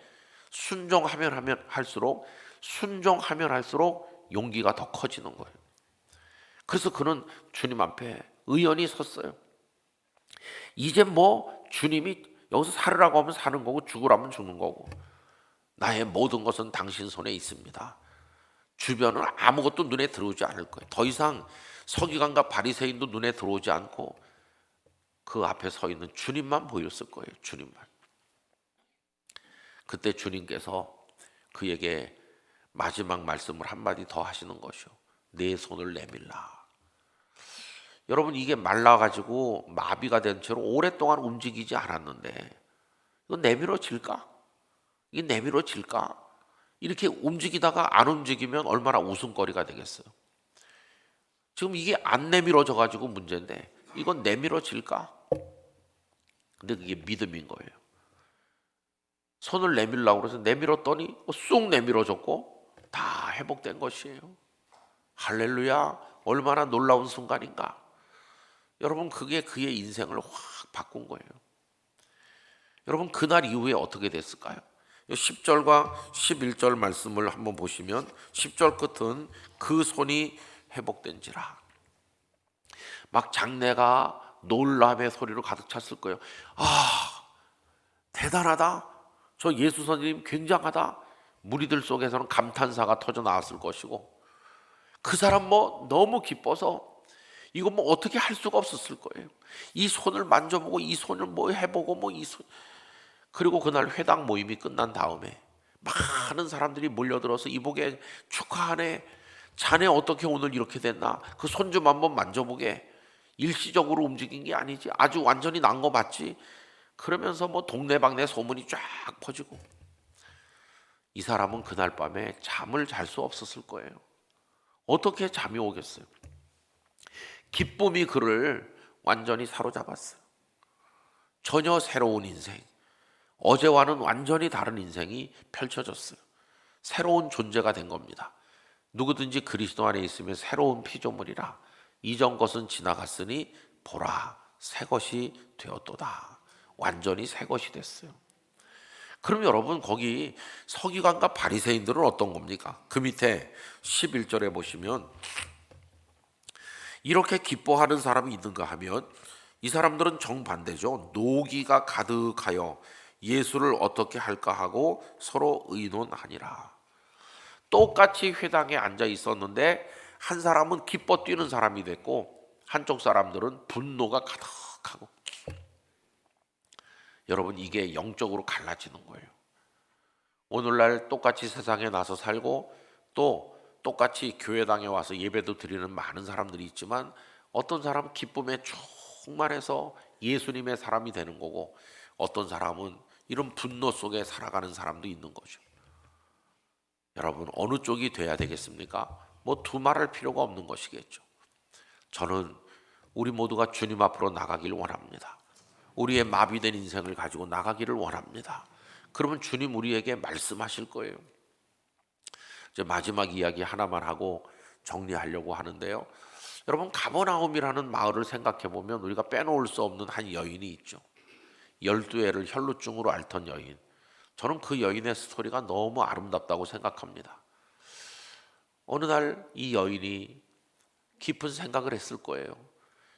순종하면 할수록 용기가 더 커지는 거예요. 그래서 그는 주님 앞에 의연히 섰어요. 이제 뭐 주님이 여기서 살으라고 하면 사는 거고 죽으라면 죽는 거고, 나의 모든 것은 당신 손에 있습니다. 주변은 아무것도 눈에 들어오지 않을 거예요. 더 이상 서기관과 바리새인도 눈에 들어오지 않고 그 앞에 서 있는 주님만 보였을 거예요. 주님만. 그때 주님께서 그에게 마지막 말씀을 한마디 더 하시는 것이요, 내 손을 내밀라. 여러분, 이게 말라가지고 마비가 된 채로 오랫동안 움직이지 않았는데 이거 내밀어질까? 이게 내밀어질까? 이렇게 움직이다가 안 움직이면 얼마나 웃음거리가 되겠어요. 지금 이게 안 내밀어져 가지고 문제인데 이건 내밀어질까? 근데 그게 믿음인 거예요. 손을 내밀라고 그래서 내밀었더니 쑥 내밀어졌고 다 회복된 것이에요. 할렐루야, 얼마나 놀라운 순간인가. 여러분, 그게 그의 인생을 확 바꾼 거예요. 여러분, 그날 이후에 어떻게 됐을까요? 10절과 11절 말씀을 한번 보시면 10절 끝은 그 손이 회복된지라. 막 장내가 놀람의 소리로 가득 찼을 거예요. 아, 대단하다. 저 예수 선생님 굉장하다. 무리들 속에서는 감탄사가 터져 나왔을 것이고, 그 사람 뭐 너무 기뻐서 이거 뭐 어떻게 할 수가 없었을 거예요. 이 손을 만져보고 이 손을 뭐 해보고 뭐 이 손. 그리고 그날 회당 모임이 끝난 다음에 많은 사람들이 몰려들어서 이보게 축하하네. 자네 어떻게 오늘 이렇게 됐나? 그 손 좀 한번 만져보게. 일시적으로 움직인 게 아니지. 아주 완전히 난 거 맞지? 그러면서 뭐 동네방네 소문이 쫙 퍼지고, 이 사람은 그날 밤에 잠을 잘 수 없었을 거예요. 어떻게 잠이 오겠어요? 기쁨이 그를 완전히 사로잡았어요. 전혀 새로운 인생, 어제와는 완전히 다른 인생이 펼쳐졌어요. 새로운 존재가 된 겁니다. 누구든지 그리스도 안에 있으면 새로운 피조물이라. 이전 것은 지나갔으니 보라, 새 것이 되었도다. 완전히 새 것이 됐어요. 그럼 여러분, 거기 서기관과 바리새인들은 어떤 겁니까? 그 밑에 11절에 보시면 이렇게 기뻐하는 사람이 있는가 하면 이 사람들은 정반대죠. 노기가 가득하여 예수를 어떻게 할까 하고 서로 의논하니라. 똑같이 회당에 앉아 있었는데 한 사람은 기뻐 뛰는 사람이 됐고 한쪽 사람들은 분노가 가득하고. 여러분, 이게 영적으로 갈라지는 거예요. 오늘날 똑같이 세상에 나서 살고 또 똑같이 교회당에 와서 예배도 드리는 많은 사람들이 있지만, 어떤 사람은 기쁨에 충만해서 예수님의 사람이 되는 거고, 어떤 사람은 이런 분노 속에 살아가는 사람도 있는 거죠. 여러분, 어느 쪽이 돼야 되겠습니까? 뭐 두말할 필요가 없는 것이겠죠. 저는 우리 모두가 주님 앞으로 나가기를 원합니다. 우리의 마비된 인생을 가지고 나가기를 원합니다. 그러면 주님 우리에게 말씀하실 거예요. 이제 마지막 이야기 하나만 하고 정리하려고 하는데요. 여러분, 가버나움이라는 마을을 생각해 보면 우리가 빼놓을 수 없는 한 여인이 있죠. 12해를 혈루증으로 앓던 여인. 저는 그 여인의 스토리가 너무 아름답다고 생각합니다. 어느 날 이 여인이 깊은 생각을 했을 거예요.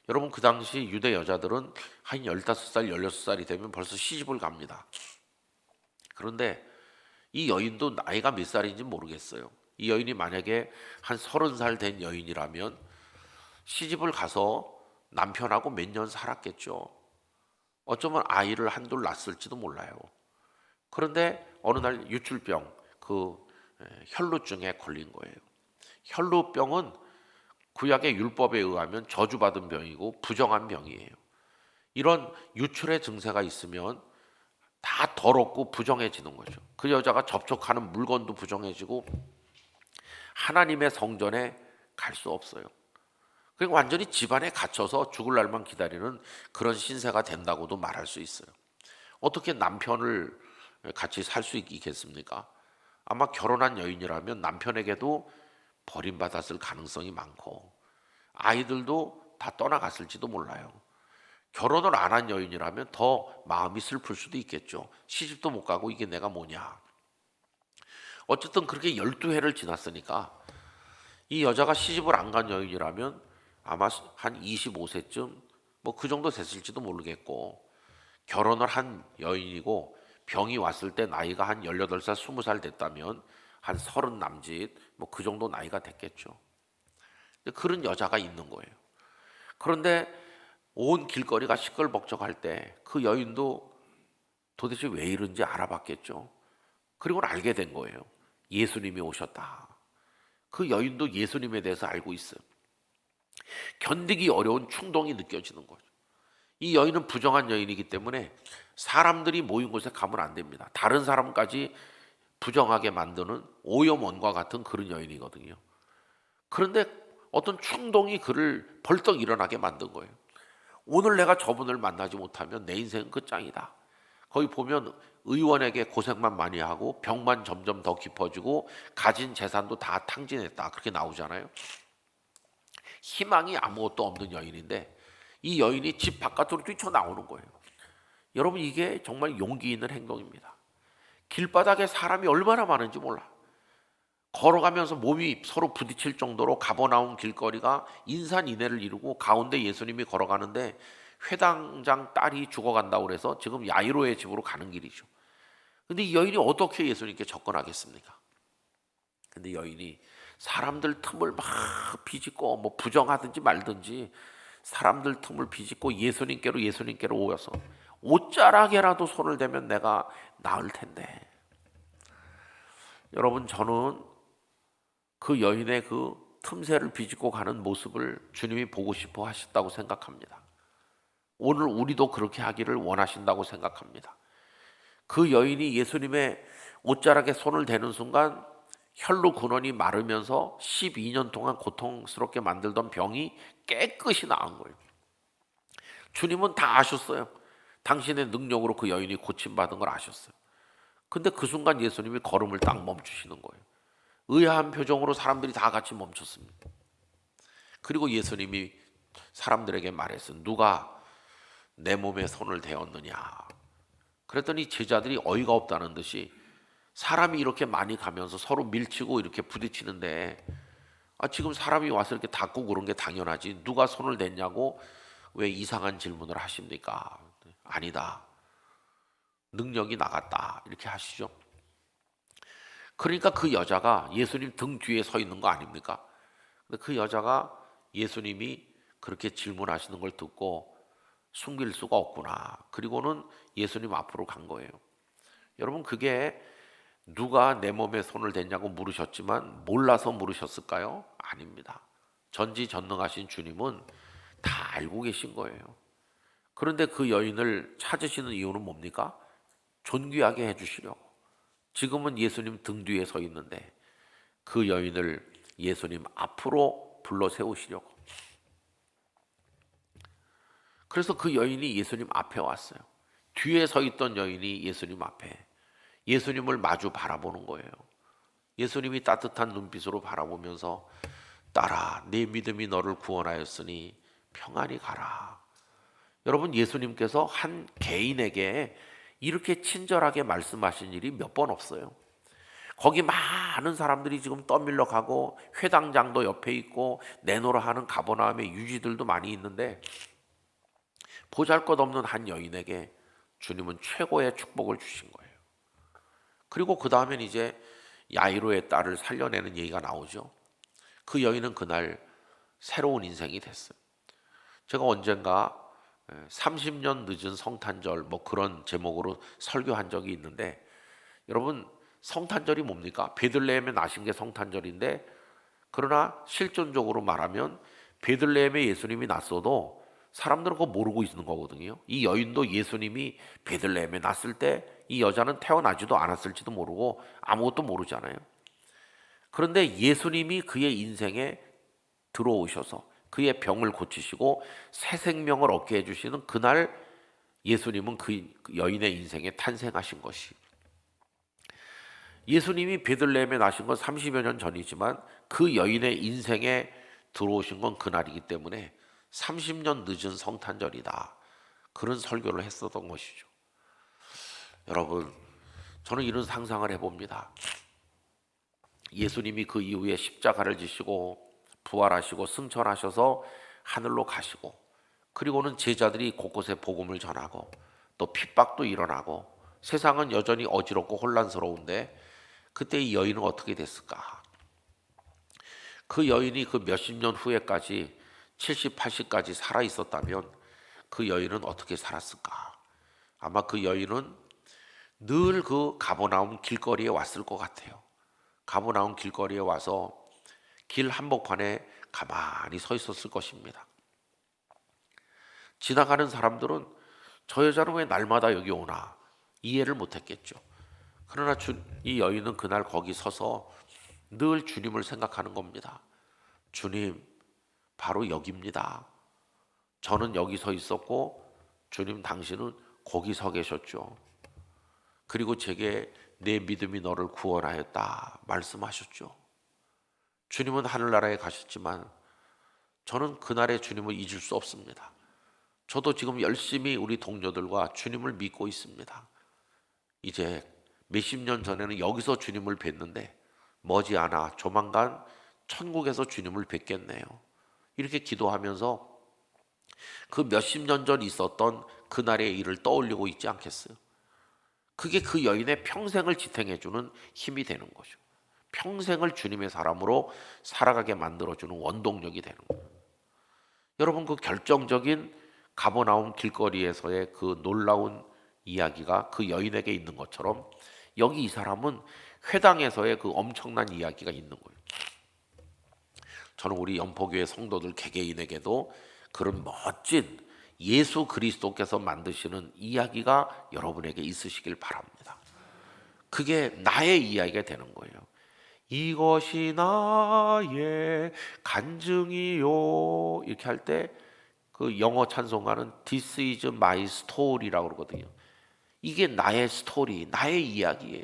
여러분, 그 당시 유대 여자들은 한 15살, 16살이 되면 벌써 시집을 갑니다. 그런데 이 여인도 나이가 몇 살인지 모르겠어요. 이 여인이 만약에 한 30살 된 여인이라면 시집을 가서 남편하고 몇 년 살았겠죠. 어쩌면 아이를 한둘 낳았을지도 몰라요. 그런데 어느 날 유출병, 그 혈루증에 걸린 거예요. 혈루병은 구약의 율법에 의하면 저주받은 병이고 부정한 병이에요. 이런 유출의 증세가 있으면 다 더럽고 부정해지는 거죠. 그 여자가 접촉하는 물건도 부정해지고 하나님의 성전에 갈 수 없어요. 그리고 완전히 집안에 갇혀서 죽을 날만 기다리는 그런 신세가 된다고도 말할 수 있어요. 어떻게 남편을 같이 살 수 있겠습니까? 아마 결혼한 여인이라면 남편에게도 버림받았을 가능성이 많고 아이들도 다 떠나갔을지도 몰라요. 결혼을 안 한 여인이라면 더 마음이 슬플 수도 있겠죠. 시집도 못 가고 이게 내가 뭐냐. 어쨌든 그렇게 12해를 지났으니까 이 여자가 시집을 안 간 여인이라면 아마 한 25세쯤 뭐 그 정도 됐을지도 모르겠고, 결혼을 한 여인이고 병이 왔을 때 나이가 한 18살, 20살 됐다면 한 30 남짓 뭐 그 정도 나이가 됐겠죠. 그런 여자가 있는 거예요. 그런데 온 길거리가 시끌벅적할 때 그 여인도 도대체 왜 이런지 알아봤겠죠. 그리고 알게 된 거예요. 예수님이 오셨다. 그 여인도 예수님에 대해서 알고 있어요. 견디기 어려운 충동이 느껴지는 거죠. 이 여인은 부정한 여인이기 때문에 사람들이 모인 곳에 가면 안 됩니다. 다른 사람까지 부정하게 만드는 오염원과 같은 그런 여인이거든요. 그런데 어떤 충동이 그를 벌떡 일어나게 만든 거예요. 오늘 내가 저분을 만나지 못하면 내 인생은 끝장이다. 거기 보면 의원에게 고생만 많이 하고 병만 점점 더 깊어지고 가진 재산도 다 탕진했다. 그렇게 나오잖아요. 희망이 아무것도 없는 여인인데 이 여인이 집 바깥으로 뛰쳐나오는 거예요. 여러분, 이게 정말 용기 있는 행동입니다. 길바닥에 사람이 얼마나 많은지 몰라. 걸어가면서 몸이 서로 부딪힐 정도로 가버나운 길거리가 인산인해를 이루고 가운데 예수님이 걸어가는데 회당장 딸이 죽어간다고 그래서 지금 야이로의 집으로 가는 길이죠. 근데 이 여인이 어떻게 예수님께 접근하겠습니까? 근데 여인이 사람들 틈을 막 비집고 뭐 부정하든지 말든지 사람들 틈을 비집고 예수님께로 오여서 옷자락에라도 손을 대면 내가 나을 텐데. 여러분, 저는 그 여인의 그 틈새를 비집고 가는 모습을 주님이 보고 싶어 하셨다고 생각합니다. 오늘 우리도 그렇게 하기를 원하신다고 생각합니다. 그 여인이 예수님의 옷자락에 손을 대는 순간 혈루 근원이 마르면서 12년 동안 고통스럽게 만들던 병이 깨끗이 나은 거예요. 주님은 다 아셨어요. 당신의 능력으로 그 여인이 고침받은 걸 아셨어요. 근데 그 순간 예수님이 걸음을 딱 멈추시는 거예요. 의아한 표정으로 사람들이 다 같이 멈췄습니다. 그리고 예수님이 사람들에게 말했어요. 누가 내 몸에 손을 대었느냐. 그랬더니 제자들이 어이가 없다는 듯이 사람이 이렇게 많이 가면서 서로 밀치고 이렇게 부딪히는데 지금 사람이 와서 이렇게 닦고 그런 게 당연하지 누가 손을 댔냐고 왜 이상한 질문을 하십니까? 아니다. 능력이 나갔다. 이렇게 하시죠. 그러니까 그 여자가 예수님 등 뒤에 서 있는 거 아닙니까? 근데 그 여자가 예수님이 그렇게 질문하시는 걸 듣고 숨길 수가 없구나. 그리고는 예수님 앞으로 간 거예요. 여러분, 그게 누가 내 몸에 손을 댔냐고 물으셨지만 몰라서 물으셨을까요? 아닙니다. 전지전능하신 주님은 다 알고 계신 거예요. 그런데 그 여인을 찾으시는 이유는 뭡니까? 존귀하게 해주시려고. 지금은 예수님 등 뒤에 서 있는데 그 여인을 예수님 앞으로 불러 세우시려고. 그래서 그 여인이 예수님 앞에 왔어요. 뒤에 서 있던 여인이 예수님 앞에 예수님을 마주 바라보는 거예요. 예수님이 따뜻한 눈빛으로 바라보면서 딸아, 내 믿음이 너를 구원하였으니 평안히 가라. 여러분, 예수님께서 한 개인에게 이렇게 친절하게 말씀하신 일이 몇 번 없어요. 거기 많은 사람들이 지금 떠밀려 가고 회당장도 옆에 있고 내노라 하는 가버나움의 유지들도 많이 있는데 보잘것없는 한 여인에게 주님은 최고의 축복을 주신 거예요. 그리고 그 다음엔 이제 야이로의 딸을 살려내는 얘기가 나오죠. 그 여인은 그날 새로운 인생이 됐어요. 제가 언젠가 30년 늦은 성탄절 뭐 그런 제목으로 설교한 적이 있는데, 여러분, 성탄절이 뭡니까? 베들레헴에 나신 게 성탄절인데, 그러나 실존적으로 말하면 베들레헴에 예수님이 났어도 사람들은 그거 모르고 있는 거거든요. 이 여인도 예수님이 베들레헴에 났을 때 이 여자는 태어나지도 않았을지도 모르고 아무것도 모르잖아요. 그런데 예수님이 그의 인생에 들어오셔서 그의 병을 고치시고 새 생명을 얻게 해주시는 그날 예수님은 그 여인의 인생에 탄생하신 것이. 예수님이 베들레헴에 나신 건 30여 년 전이지만 그 여인의 인생에 들어오신 건 그날이기 때문에 30년 늦은 성탄절이다. 그런 설교를 했었던 것이죠. 여러분, 저는 이런 상상을 해봅니다. 예수님이 그 이후에 십자가를 지시고 부활하시고 승천하셔서 하늘로 가시고, 그리고는 제자들이 곳곳에 복음을 전하고 또 핍박도 일어나고 세상은 여전히 어지럽고 혼란스러운데 그때 이 여인은 어떻게 됐을까? 그 여인이 그 몇십 년 후에까지 70, 80까지 살아 있었다면 그 여인은 어떻게 살았을까? 아마 그 여인은 늘 그 가버나움 길거리에 왔을 것 같아요. 가버나움 길거리에 와서 길 한복판에 가만히 서 있었을 것입니다. 지나가는 사람들은 저 여자는 왜 날마다 여기 오나 이해를 못했겠죠. 그러나 이 여인은 그날 거기 서서 늘 주님을 생각하는 겁니다. 주님, 바로 여기입니다. 저는 여기 서 있었고 주님 당신은 거기 서 계셨죠. 그리고 제게 내 믿음이 너를 구원하였다 말씀하셨죠. 주님은 하늘나라에 가셨지만 저는 그날의 주님을 잊을 수 없습니다. 저도 지금 열심히 우리 동료들과 주님을 믿고 있습니다. 이제 몇십 년 전에는 여기서 주님을 뵀는데 머지않아 조만간 천국에서 주님을 뵙겠네요. 이렇게 기도하면서 그 몇십 년 전 있었던 그날의 일을 떠올리고 있지 않겠어요? 그게 그 여인의 평생을 지탱해주는 힘이 되는 거죠. 평생을 주님의 사람으로 살아가게 만들어주는 원동력이 되는 거예요. 여러분, 그 결정적인 가버나움 길거리에서의 그 놀라운 이야기가 그 여인에게 있는 것처럼 여기 이 사람은 회당에서의 그 엄청난 이야기가 있는 거예요. 저는 우리 연포교회 성도들 개개인에게도 그런 멋진 예수 그리스도께서 만드시는 이야기가 여러분에게 있으시길 바랍니다. 그게 나의 이야기가 되는 거예요. 이것이 나의 간증이요 이렇게 할 때 그 영어 찬송가는 This is my story라고 그러거든요. 이게 나의 스토리, 나의 이야기예요.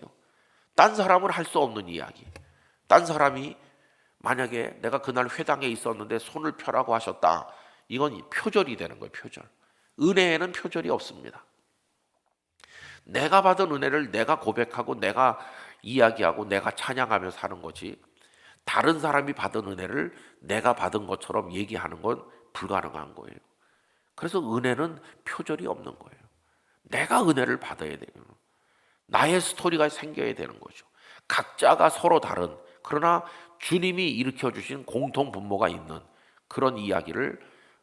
딴 사람은 할 수 없는 이야기. 딴 사람이 만약에 내가 그날 회당에 있었는데 손을 펴라고 하셨다. 이건 표절이 되는 거예요, 표절. 은혜에는 표절이 없습니다. 내가 받은 은혜를 내가 고백하고 내가 이야기하고 내가 찬양하며 사는 거지, 다른 사람이 받은 은혜를 내가 받은 것처럼 얘기하는 건 불가능한 거예요. 그래서 은혜는 표절이 없는 거예요. 내가 은혜를 받아야 돼요. 나의 스토리가 생겨야 되는 거죠. 각자가 서로 다른, 그러나 주님이 일으켜주신 공통 분모가 있는 그런 이야기를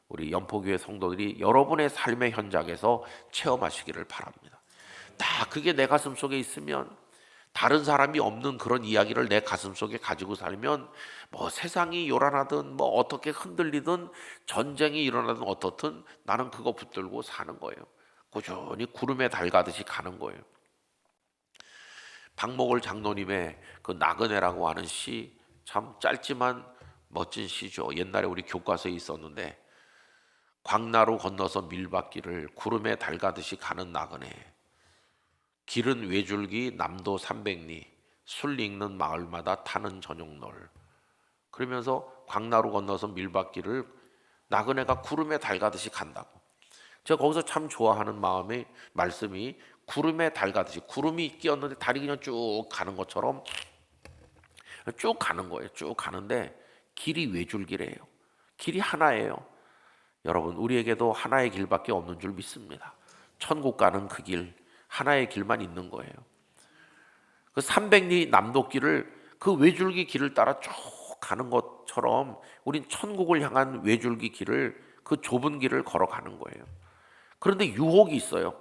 우리 연포교회 성도들이 여러분의 삶의 현장에서 체험하시기를 바랍니다. 다 그게 내 가슴 속에 있으면, 다른 사람이 없는 그런 이야기를 내 가슴 속에 가지고 살면 뭐 세상이 요란하든 뭐 어떻게 흔들리든 전쟁이 일어나든 어떻든 나는 그거 붙들고 사는 거예요. 꾸준히 구름에 달 가듯이 가는 거예요. 박목월 장로님의 그 나그네라고 하는 시, 참 짧지만 멋진 시죠. 옛날에 우리 교과서에 있었는데, 광나루 건너서 밀밭길을 구름에 달 가듯이 가는 나그네, 길은 외줄기 남도 300리, 술 읽는 마을마다 타는 저녁놀. 그러면서 광나루 건너서 밀밭길을 나그네가 구름에 달 가듯이 간다고. 제가 거기서 참 좋아하는 마음의 말씀이, 구름에 달 가듯이, 구름이 끼었는데 달이 그냥 쭉 가는 것처럼 쭉 가는 거예요. 쭉 가는데 길이 외줄기래요. 길이 하나예요. 여러분, 우리에게도 하나의 길밖에 없는 줄 믿습니다. 천국 가는 그 길, 하나의 길만 있는 거예요. 그 300리 남도길을, 그 외줄기 길을 따라 쭉 가는 것처럼 우린 천국을 향한 외줄기 길을, 그 좁은 길을 걸어가는 거예요. 그런데 유혹이 있어요.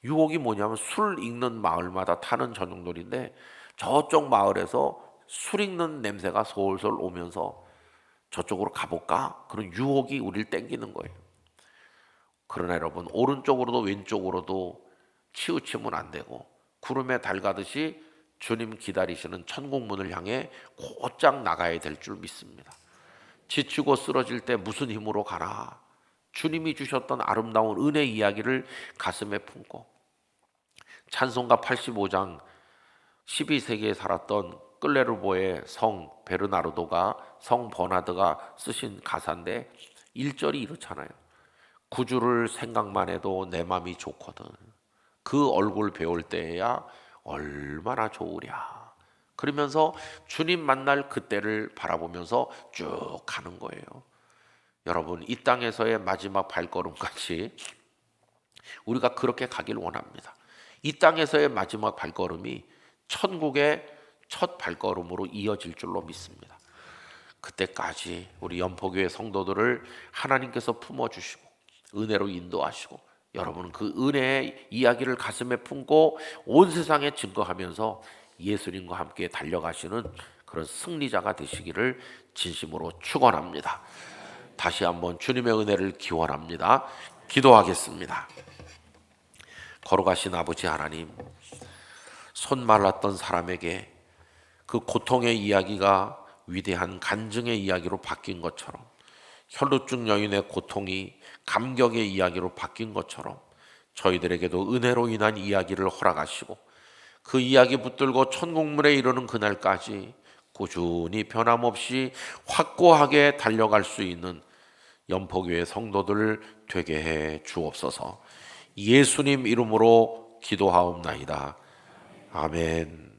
유혹이 뭐냐면 술 읽는 마을마다 타는 저녁놀인데, 저쪽 마을에서 술 읽는 냄새가 솔솔 오면서 저쪽으로 가볼까? 그런 유혹이 우리를 땡기는 거예요. 그러나 여러분, 오른쪽으로도 왼쪽으로도 치우치면 안 되고 구름에 달 가듯이 주님 기다리시는 천국 문을 향해 곧장 나가야 될 줄 믿습니다. 지치고 쓰러질 때 무슨 힘으로 가나? 주님이 주셨던 아름다운 은혜 이야기를 가슴에 품고, 찬송가 85장 12세기에 살았던 끌레르보의 성 베르나르도가 성 버나드가 쓰신 가사인데 1절이 이렇잖아요. 구주를 생각만 해도 내 맘이 좋거든. 그 얼굴 배울 때야 얼마나 좋으랴. 그러면서 주님 만날 그때를 바라보면서 쭉 가는 거예요. 여러분, 이 땅에서의 마지막 발걸음까지 우리가 그렇게 가길 원합니다. 이 땅에서의 마지막 발걸음이 천국의 첫 발걸음으로 이어질 줄로 믿습니다. 그때까지 우리 연포교회 성도들을 하나님께서 품어주시고 은혜로 인도하시고 여러분은 그 은혜의 이야기를 가슴에 품고 온 세상에 증거하면서 예수님과 함께 달려가시는 그런 승리자가 되시기를 진심으로 축원합니다. 다시 한번 주님의 은혜를 기원합니다. 기도하겠습니다. 걸어가신 아버지 하나님, 손 말랐던 사람에게 그 고통의 이야기가 위대한 간증의 이야기로 바뀐 것처럼, 혈루증 여인의 고통이 감격의 이야기로 바뀐 것처럼 저희들에게도 은혜로 인한 이야기를 허락하시고 그 이야기 붙들고 천국문에 이르는 그날까지 꾸준히 변함없이 확고하게 달려갈 수 있는 연포교회 성도들 되게 해 주옵소서. 예수님 이름으로 기도하옵나이다. 아멘.